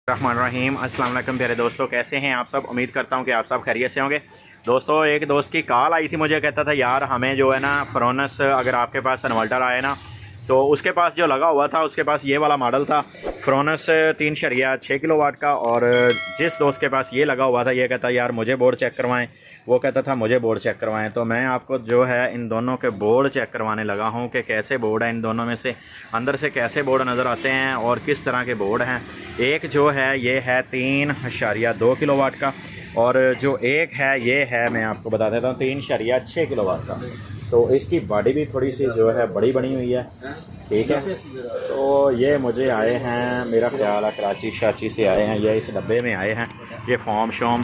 रहमान रहीम। अस्सलाम वालेकुम प्यारे दोस्तों, कैसे हैं आप सब। उम्मीद करता हूं कि आप सब खैरियत से होंगे। दोस्तों, एक दोस्त की कॉल आई थी, मुझे कहता था यार हमें जो है ना फ्रोनस, अगर आपके पास इन्वर्टर आए ना तो उसके पास जो लगा हुआ था उसके पास ये वाला मॉडल था फ्रोनस 3.6 किलोवाट का। और जिस दोस्त के पास ये लगा हुआ था ये कहता यार मुझे बोर्ड चेक करवाएं, वो कहता था मुझे बोर्ड चेक करवाएं। तो मैं आपको जो है इन दोनों के बोर्ड चेक करवाने लगा हूं कि कैसे बोर्ड है, इन दोनों में से अंदर से कैसे बोर्ड नज़र आते हैं और किस तरह के बोर्ड हैं। एक जो है ये है 3.2 किलोवाट का, और जो एक है ये है, मैं आपको बता देता हूँ, 3.6 किलोवाट का। तो इसकी बॉडी भी थोड़ी सी जो है बड़ी बनी हुई है, ठीक है। तो ये मुझे आए हैं, मेरा ख्याल है कराची से आए हैं, ये इस डब्बे में आए हैं। ये फॉर्म शॉम,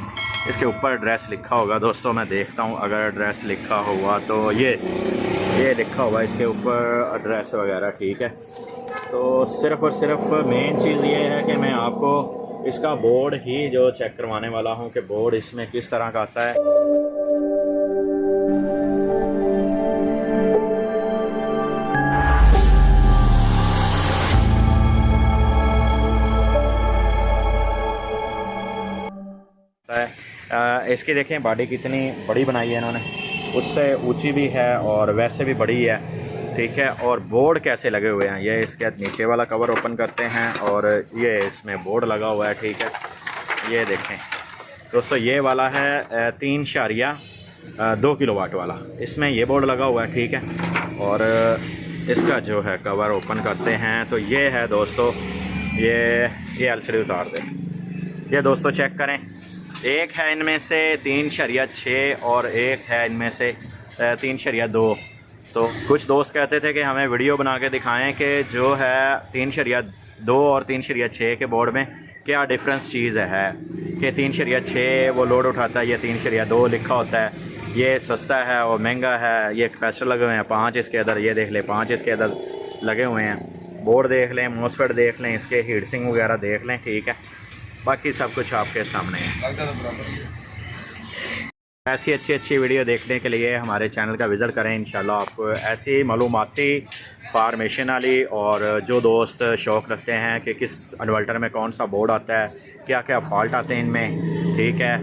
इसके ऊपर एड्रेस लिखा होगा दोस्तों, मैं देखता हूँ अगर एड्रेस लिखा हुआ तो ये लिखा हुआ इसके ऊपर एड्रेस वगैरह, ठीक है। तो सिर्फ़ और सिर्फ मेन चीज़ ये है कि मैं आपको इसका बोर्ड ही जो चेक करवाने वाला हूँ कि बोर्ड इसमें किस तरह का आता है। इसकी देखें बॉडी कितनी बड़ी बनाई है इन्होंने, उससे ऊंची भी है और वैसे भी बड़ी है, ठीक है। और बोर्ड कैसे लगे हुए हैं, ये इसके नीचे वाला कवर ओपन करते हैं और ये इसमें बोर्ड लगा हुआ है, ठीक है। ये देखें दोस्तों, ये वाला है 3.2 किलोवाट वाला, इसमें ये बोर्ड लगा हुआ है, ठीक है। और इसका जो है कवर ओपन करते हैं तो ये है दोस्तों, ये एलसीडी उतार दें। ये दोस्तों चेक करें, एक है इनमें से 3.6 और एक है इनमें से 3.2। तो कुछ दोस्त कहते थे कि हमें वीडियो बना के दिखाएं कि जो है 3.2 और 3.6 के बोर्ड में क्या डिफरेंस चीज़ है, कि 3.6 वो लोड उठाता है, ये 3.2 लिखा होता है, ये सस्ता है और महंगा है। ये कैपेसिटर लगे हुए हैं 5 इसके अंदर, ये देख लें 5 इसके अंदर लगे हुए हैं। बोर्ड देख लें, मॉसफेट देख लें, इसके हीट सिंक वगैरह देख लें, ठीक है। बाकी सब कुछ आपके सामने है। ऐसी अच्छी वीडियो देखने के लिए हमारे चैनल का विज़िट करें। इंशाल्लाह आपको ऐसी मालूमाती, फार्मेशन वाली, और जो दोस्त शौक़ रखते हैं कि किस इन्वर्टर में कौन सा बोर्ड आता है, क्या क्या फॉल्ट आते हैं इनमें, ठीक है,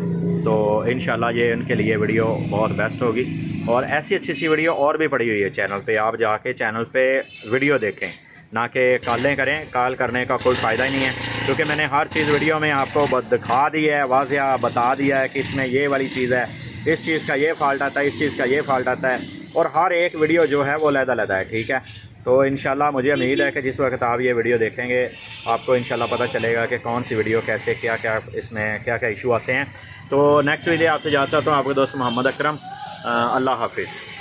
तो इंशाल्लाह ये उनके लिए वीडियो बहुत बेस्ट होगी। और ऐसी अच्छी वीडियो और भी पड़ी हुई है चैनल पे, आप जाके चैनल पे वीडियो देखें, ना कि कॉलें करें। कॉल करने का कोई फ़ायदा ही नहीं है, क्योंकि मैंने हर चीज़ वीडियो में आपको दिखा दी है, वाज़िया बता दिया है कि इसमें ये वाली चीज़ है, इस चीज़ का ये फ़ाल्ट आता है, इस चीज़ का ये फ़ाल्ट आता है, और हर एक वीडियो जो है वो अलग-अलग है, ठीक है। तो इंशाल्लाह मुझे उम्मीद है कि जिस वक्त आप ये वीडियो देखेंगे आपको इंशाल्लाह पता चलेगा कि कौन सी वीडियो कैसे, क्या क्या इसमें क्या क्या इशू आते हैं। तो नेक्स्ट वीडियो आपसे जाता हूँ, आपके दोस्त मोहम्मद अकरम। अल्लाह हाफिज़।